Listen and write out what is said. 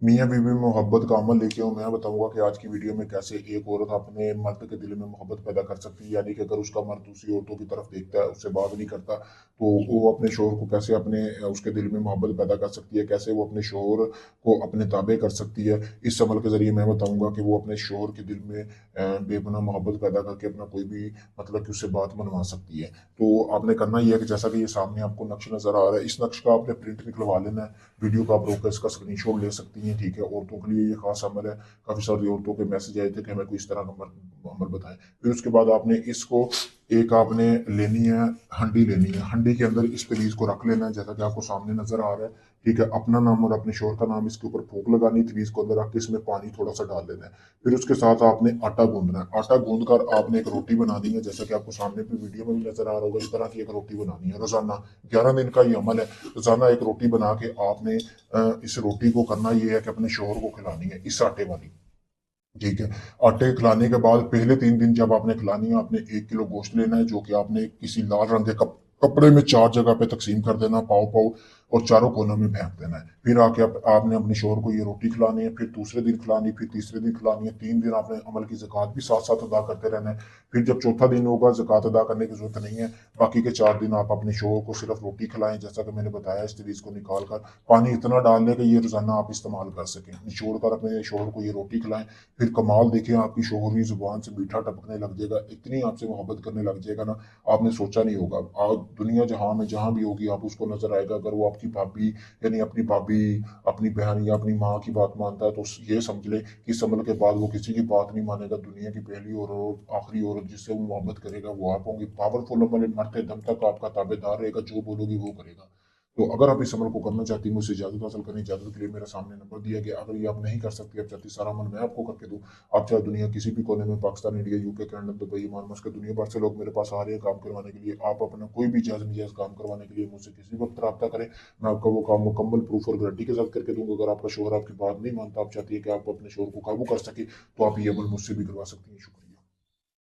मियाँ बीवी में मोहब्बत का अमल लेके हूँ। मैं बताऊँगा कि आज की वीडियो में कैसे एक औरत अपने मर्द के दिल में मोहब्बत पैदा कर सकती है। यानी कि अगर उसका मर्द दूसरी औरतों की तरफ देखता है, उससे बात नहीं करता, तो वो अपने शौहर को कैसे उसके दिल में मोहब्बत पैदा कर सकती है, कैसे वो अपने शौहर को अपने ताबे कर सकती है। इस अमल के ज़रिए मैं बताऊँगा कि वो अपने शौहर के दिल में बेपनाह मोहब्बत पैदा करके अपना कोई भी मतलब कि उससे बात मनवा सकती है। तो आपने करना ये है कि जैसा कि ये सामने आपको नक्श नज़र आ रहा है, इस नक्श का आपने प्रिंट निकलवा लेना है। वीडियो को आप रोक कर इसका स्क्रीनशॉट ले सकती हैं, ठीक है। औरतों के लिए ये खास अमल है। काफ़ी सारी औरतों के मैसेज आए थे कि हमें कोई इस तरह का अमल अमल बताएं। फिर उसके बाद आपने इसको एक आपने लेनी है, हंडी लेनी है। हंडी के अंदर इस तवीज़ को रख लेना है जैसा कि आपको सामने नजर आ रहा है, ठीक है। अपना नाम और अपने शोहर का नाम इसके ऊपर फूंक लगानी, तवीज़ को अंदर रख के इसमें पानी थोड़ा सा डाल लेना है। फिर उसके साथ आपने आटा गूंदना है। आटा गूंद कर आपने एक रोटी बनानी है, जैसा कि आपको सामने भी वीडियो में भी नजर आ रहा होगा। इस तरह की एक रोटी बनानी है रोजाना। 11 दिन का ये अमल है। रोजाना एक रोटी बना के आपने इस रोटी को करना ये है कि अपने शोहर को खिलानी है, इस आटे वाली, ठीक है। आटे खिलाने के बाद पहले 3 दिन जब आपने खिलानी है, आपने 1 किलो गोश्त लेना है, जो कि आपने किसी लाल रंग के कपड़े में 4 जगह पे तकसीम कर देना, पाव पाव, और चारों कोनों में फेंक देना है। फिर आके आपने अपने शोहर को ये रोटी खिलानी है, फिर दूसरे दिन खिलानी, फिर तीसरे दिन खिलानी है। 3 दिन आपने अमल की ज़कात भी साथ साथ अदा करते रहना है। फिर जब चौथा दिन होगा, ज़कात अदा करने की जरूरत नहीं है। बाकी के 4 दिन आप अपने शोहर को सिर्फ रोटी खिलाएं, जैसा कि मैंने बताया। इस तरीके को निकाल कर पानी इतना डाल लें कि ये रोजाना आप इस्तेमाल कर सकें। निचोड़ कर अपने शोहर को ये रोटी खिलाएं। फिर कमाल देखिए, आपकी शोहरी जुबान से मीठा टपकने लग जाएगा, इतनी आपसे मोहब्बत करने लग जाएगा ना, आपने सोचा नहीं होगा। आज दुनिया जहां में जहां भी होगी, आप उसको नजर आएगा। अगर वो आपकी भाभी, यानी अपनी भाभी, अपनी बहन या अपनी माँ की बात मानता है, तो ये समझ ले कि इस अमल के बाद वो किसी की बात नहीं मानेगा। दुनिया की पहली और आखिरी औरत जिससे वो मोहब्बत करेगा वो आप होंगी। पावरफुल अमल है, मरते दम तक आपका ताबेदार रहेगा, जो बोलोगी वो करेगा। तो अगर आप इस अमल को करना चाहती हैं, मुझसे इजाजत हासिल करनी। इजाजत के लिए मेरा सामने नंबर दिया गया। अगर ये आप नहीं कर सकती, आप चाहती सारा अमल मैं आपको करके दूं, आप चाहे दुनिया किसी भी कोने में, Pakistan, India, UK, Canada, Dubai, Oman, Muscat, दुनिया भर से लोग मेरे पास आ रहे हैं काम करवाने के लिए। आप अपना कोई भी जायज़ नजायज़ काम करवाने के लिए मुझसे किसी वक्त रब्ता करें। मैं आपका वो काम मुकम्मल प्रूफ और गारंटी के साथ करके दूंगा। अगर आपका शोहर आपकी बात नहीं मानता, आप चाहती है कि आप अपने शोहर को काबू कर सके, तो आप ये अमल मुझसे भी करवा सकती हैं। शुक्रिया।